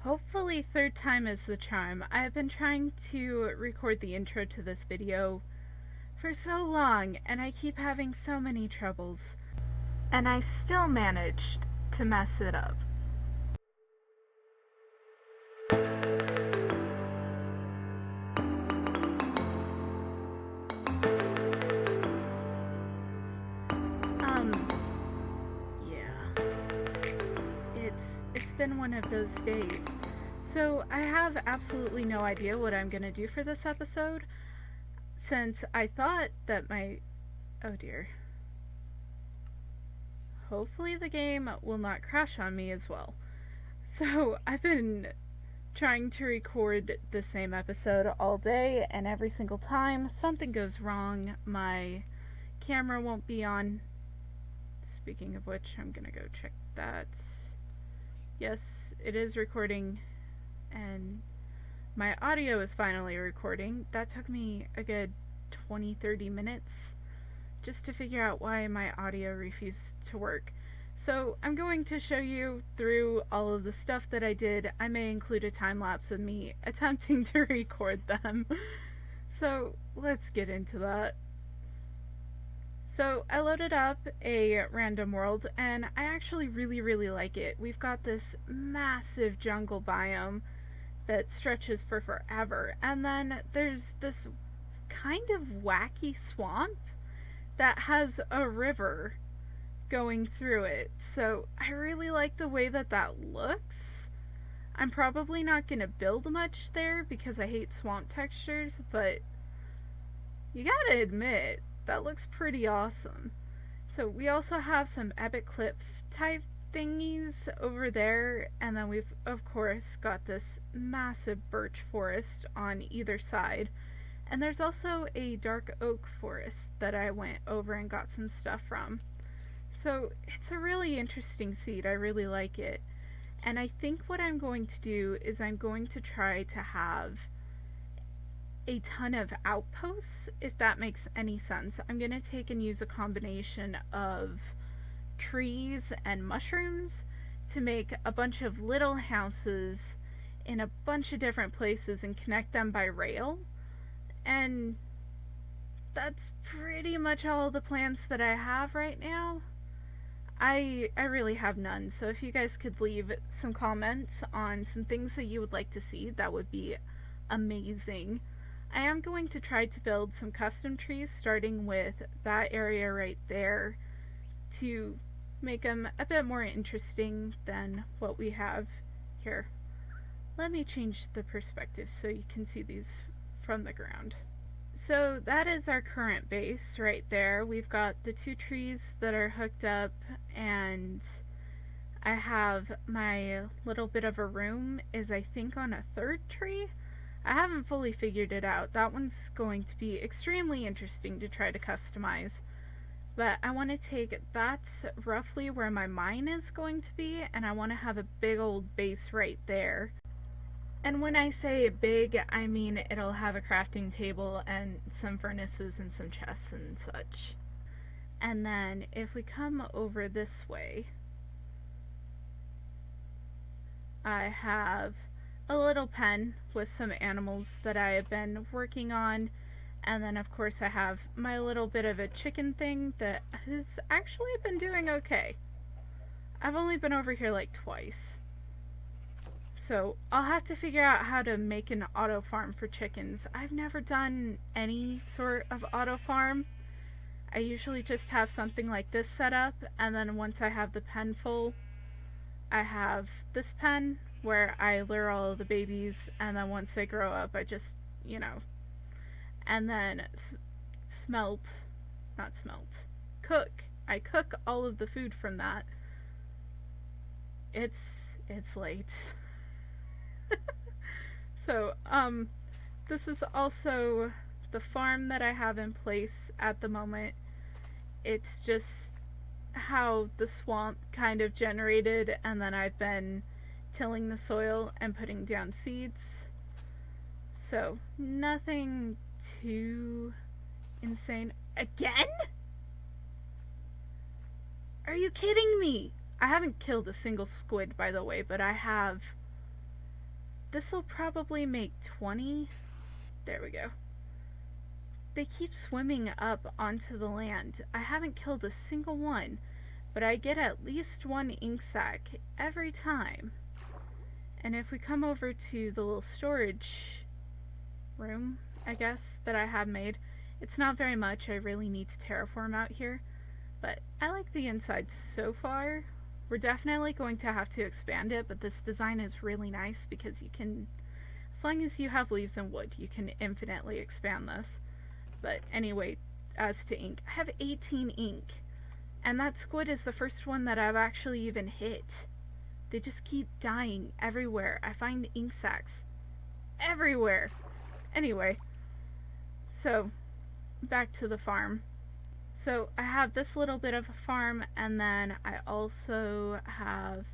Hopefully third time is the charm. I've been trying to record the intro to this video for so long, and I keep having so many troubles. And I still managed to mess it up. Yeah. It's been one of those days. So I have absolutely no idea what I'm gonna do for this episode, since I thought that oh dear. Hopefully the game will not crash on me as well. So I've been trying to record the same episode all day, and every single time something goes wrong. My camera won't be on. Speaking of which, I'm gonna go check that. Yes, it is recording, and my audio is finally recording. That took me a good 20-30 minutes just to figure out why my audio refused to work. So I'm going to show you through all of the stuff that I did. I may include a time lapse of me attempting to record them. So let's get into that. So I loaded up a random world, and I actually really like it. We've got this massive jungle biome that stretches for forever, and then there's this kind of wacky swamp that has a river going through it. So I really like the way that looks. I'm probably not going to build much there because I hate swamp textures, but you gotta admit, that looks pretty awesome. So we also have some epic cliff type thingies over there, and then we've of course got this massive birch forest on either side. And there's also a dark oak forest that I went over and got some stuff from. So it's a really interesting seed. I really like it. And I think what I'm going to do is I'm going to try to have a ton of outposts, if that makes any sense. I'm going to take and use a combination of trees and mushrooms to make a bunch of little houses in a bunch of different places and connect them by rail. And that's pretty much all the plans that I have right now. I really have none, so if you guys could leave some comments on some things that you would like to see, that would be amazing. I am going to try to build some custom trees, starting with that area right there, to make them a bit more interesting than what we have here. Let me change the perspective so you can see these from the ground. So that is our current base right there. We've got the two trees that are hooked up, and I have my little bit of a room is I think on a third tree. I haven't fully figured it out. That one's going to be extremely interesting to try to customize. But I want to take, that's roughly where my mine is going to be, and I want to have a big old base right there. And when I say big, I mean it'll have a crafting table and some furnaces and some chests and such. And then if we come over this way, I have a little pen with some animals that I have been working on. And then of course I have my little bit of a chicken thing that has actually been doing okay. I've only been over here like twice. So I'll have to figure out how to make an auto farm for chickens. I've never done any sort of auto farm. I usually just have something like this set up, and then once I have the pen full, I have this pen where I lure all of the babies, and then once they grow up, I just, and then cook. I cook all of the food from that. It's late. So, this is also the farm that I have in place at the moment. It's just how the swamp kind of generated, and then I've been tilling the soil and putting down seeds. So, nothing too insane. Again? Are you kidding me? I haven't killed a single squid, by the way, but I have this'll probably make 20. There we go. They keep swimming up onto the land. I haven't killed a single one, but I get at least one ink sac every time. And if we come over to the little storage room, I guess, that I have made, it's not very much. I really need to terraform out here, but I like the inside so far. We're definitely going to have to expand it, but this design is really nice because you can, as long as you have leaves and wood, you can infinitely expand this. But anyway, as to ink, I have 18 ink, and that squid is the first one that I've actually even hit. They just keep dying everywhere. I find ink sacs everywhere. Anyway, so back to the farm. So I have this little bit of a farm, and then I also have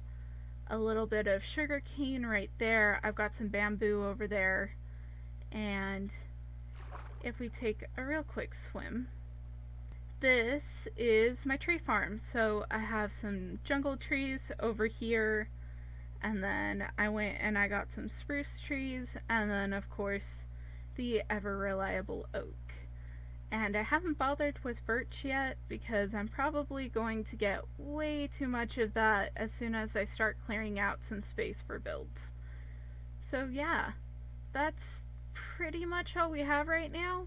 a little bit of sugar cane right there. I've got some bamboo over there, and if we take a real quick swim, this is my tree farm. So I have some jungle trees over here, and then I went and I got some spruce trees, and then of course the ever reliable oak. And I haven't bothered with birch yet because I'm probably going to get way too much of that as soon as I start clearing out some space for builds. So yeah, that's pretty much all we have right now.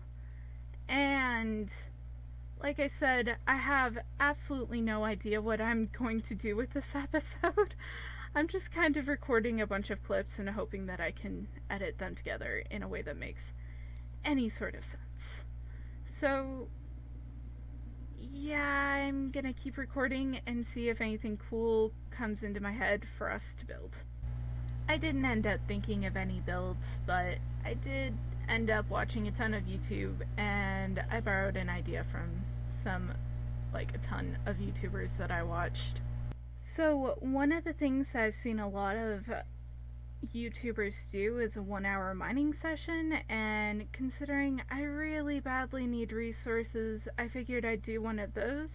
And like I said, I have absolutely no idea what I'm going to do with this episode. I'm just kind of recording a bunch of clips and hoping that I can edit them together in a way that makes any sort of sense. So yeah, I'm gonna keep recording and see if anything cool comes into my head for us to build. I didn't end up thinking of any builds, but I did end up watching a ton of YouTube, and I borrowed an idea from a ton of YouTubers that I watched. So one of the things I've seen a lot of YouTubers do is a 1-hour mining session, and considering I really badly need resources, I figured I'd do one of those.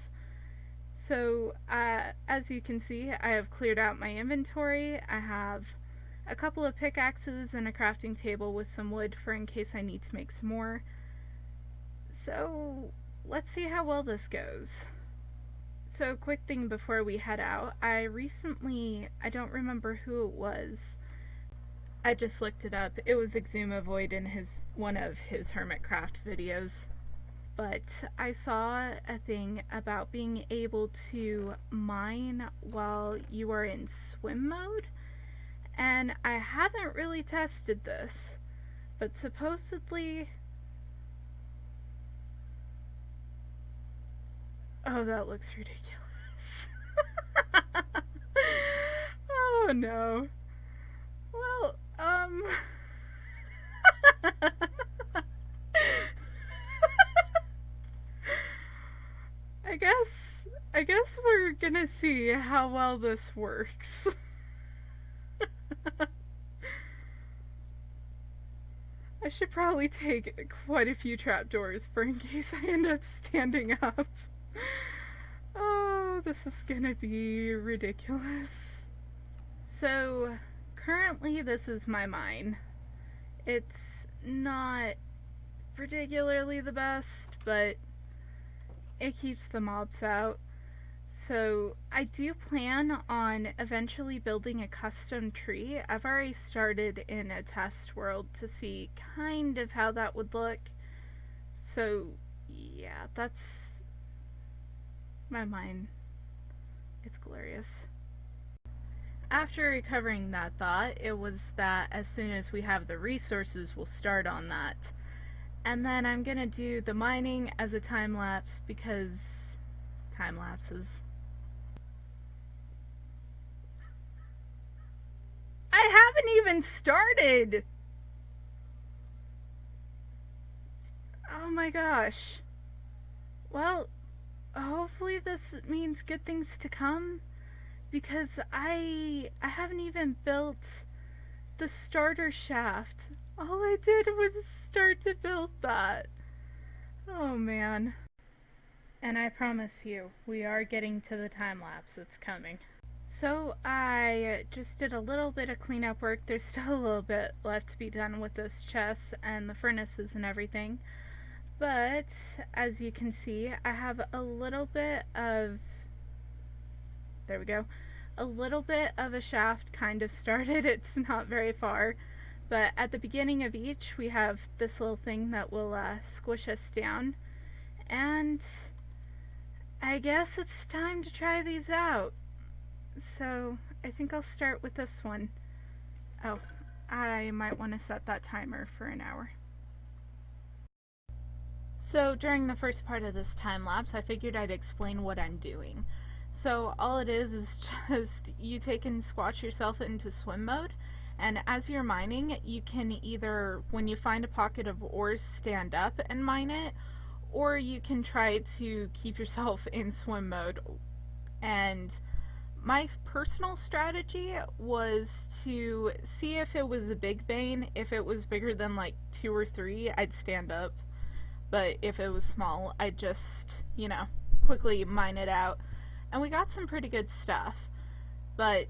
So as you can see, I have cleared out my inventory. I have a couple of pickaxes and a crafting table with some wood for in case I need to make some more. So let's see how well this goes. So quick thing before we head out, I don't remember who it was, I just looked it up. It was Exumavoid in one of his Hermitcraft videos. But I saw a thing about being able to mine while you are in swim mode, and I haven't really tested this, but supposedly... Oh, that looks ridiculous. Oh no. Well, I guess we're gonna see how well this works. I should probably take quite a few trapdoors for in case I end up standing up. Oh, this is gonna be ridiculous. So, currently this is my mine. It's not particularly the best, but it keeps the mobs out. So I do plan on eventually building a custom tree. I've already started in a test world to see kind of how that would look. So yeah, that's my mine. It's glorious. After recovering that thought, it was that as soon as we have the resources, we'll start on that. And then I'm gonna do the mining as a time lapse because time lapses. I haven't even started! Oh my gosh. Well, hopefully this means good things to come, because I haven't even built the starter shaft. All I did was start to build that. Oh man. And I promise you, we are getting to the time lapse. It's coming. So I just did a little bit of cleanup work. There's still a little bit left to be done with those chests and the furnaces and everything. But as you can see, I have a little bit of, there we go, a little bit of a shaft kind of started. It's not very far. But at the beginning of each, we have this little thing that will squish us down. And I guess it's time to try these out. So I think I'll start with this one. Oh, I might want to set that timer for an hour. So during the first part of this time lapse, I figured I'd explain what I'm doing. So all it is just you take and squash yourself into swim mode, and as you're mining, you can either, when you find a pocket of ore, stand up and mine it, or you can try to keep yourself in swim mode. And my personal strategy was to see if it was a big vein. If it was bigger than like 2 or 3, I'd stand up. But if it was small, I'd just, you know, quickly mine it out. And we got some pretty good stuff. But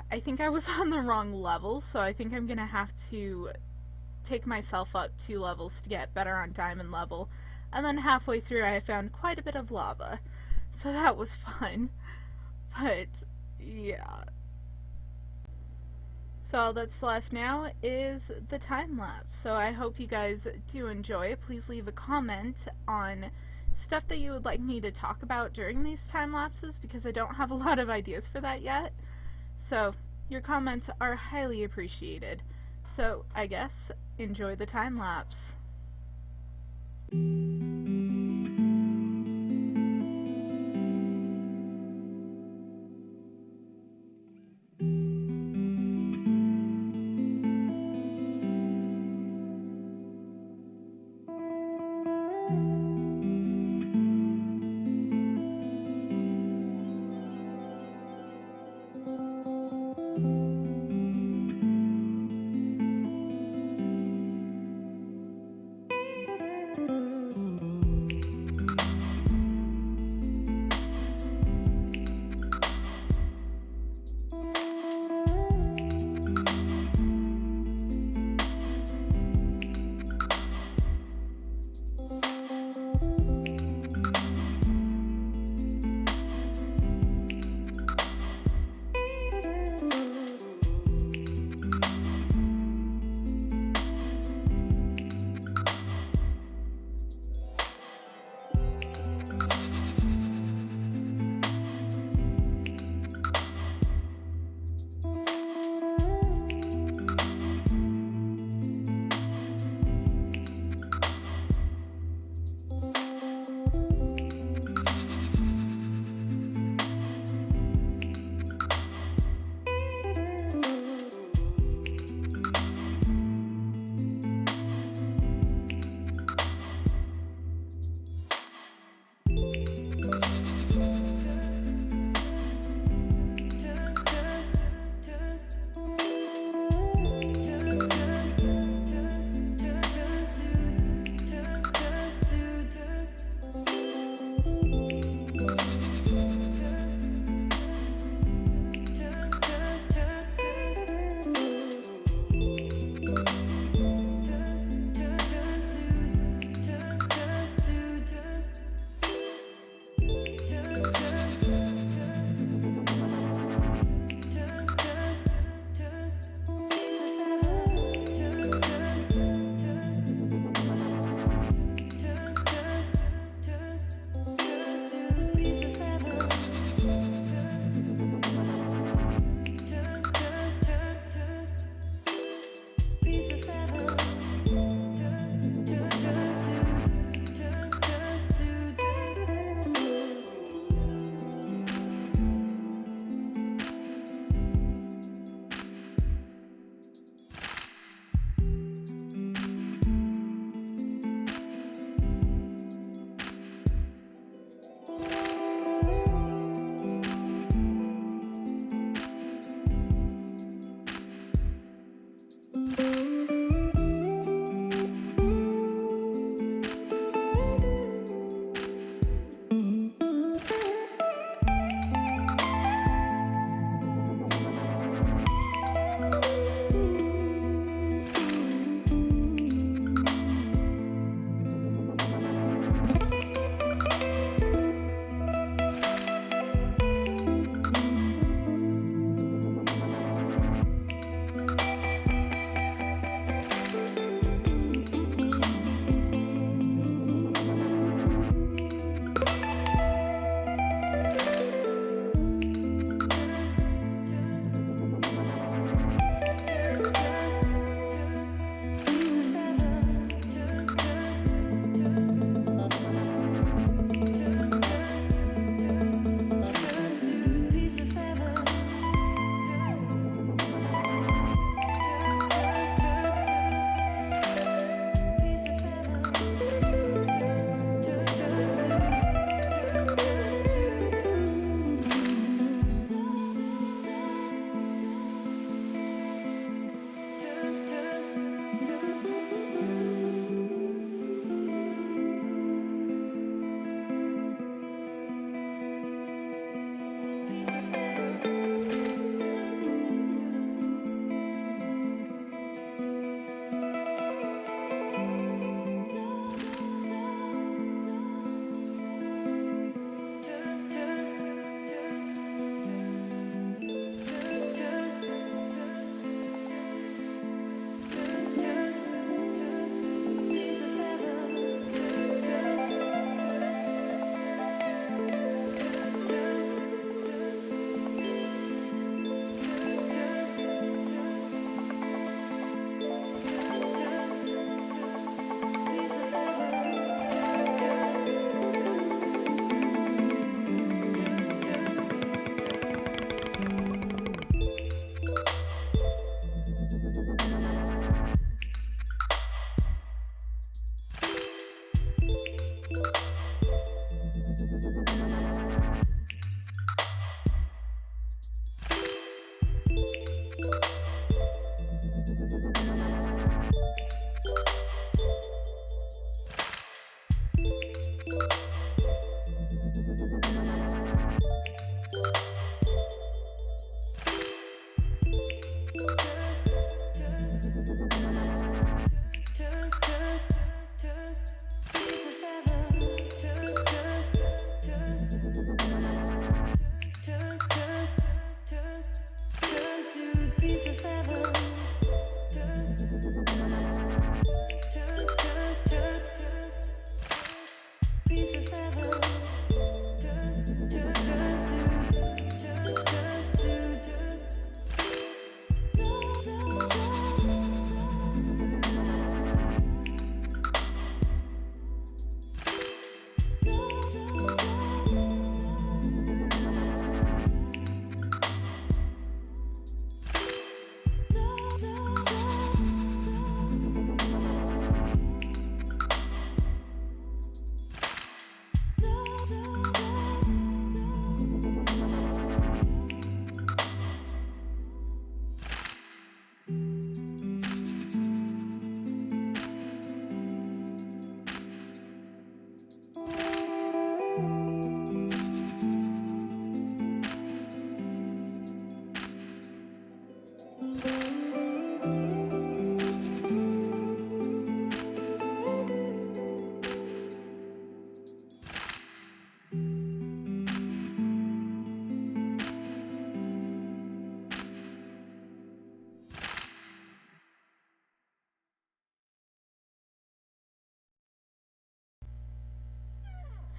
I think I was on the wrong level, so I think I'm going to have to take myself up 2 levels to get better on diamond level. And then halfway through I found quite a bit of lava. So that was fun. But, yeah. So all that's left now is the time lapse. So I hope you guys do enjoy. Please leave a comment on stuff that you would like me to talk about during these time lapses, because I don't have a lot of ideas for that yet. So your comments are highly appreciated. So I guess enjoy the time lapse.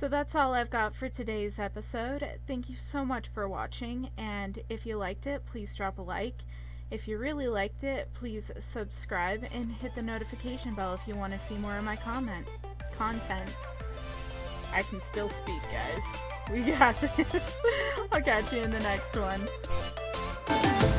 So that's all I've got for today's episode. Thank you so much for watching, and if you liked it, please drop a like. If you really liked it, please subscribe and hit the notification bell if you want to see more of my content. I can still speak, guys. We got this. I'll catch you in the next one.